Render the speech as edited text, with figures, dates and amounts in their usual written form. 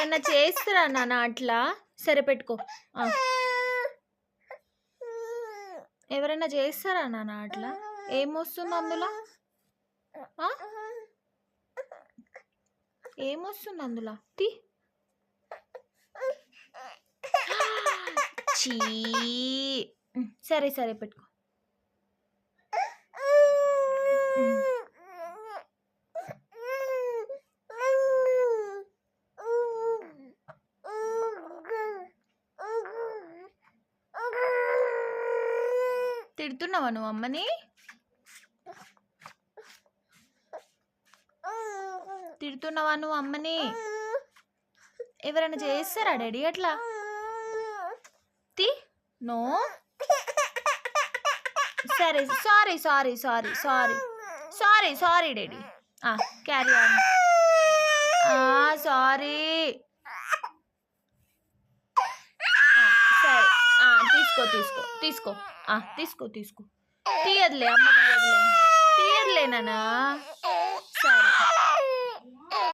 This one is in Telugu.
ఎవరైనా చేస్తారా నాన్న అట్లా? సరే పెట్టుకో. ఎవరైనా చేస్తారా నాన్న అట్లా? ఏమొస్తుంది అందులో? ఏమొస్తుంది అందులో? చీ. సరే సరే పెట్టుకో. తిడుతున్నావా నువ్వు అమ్మని? తిడుతున్నావా నువ్వు అమ్మని? ఎవరైనా చేస్తారా డాడీ అట్లా? నో. సరే sorry sorry sorry sorry sorry sorry daddy. Carry on. Sorry. సరే తీసుకో తీసుకో తీసుకో తీసుకో తీసుకో. తీయదులే అమ్మ, తీయదులే నాన్న. సరే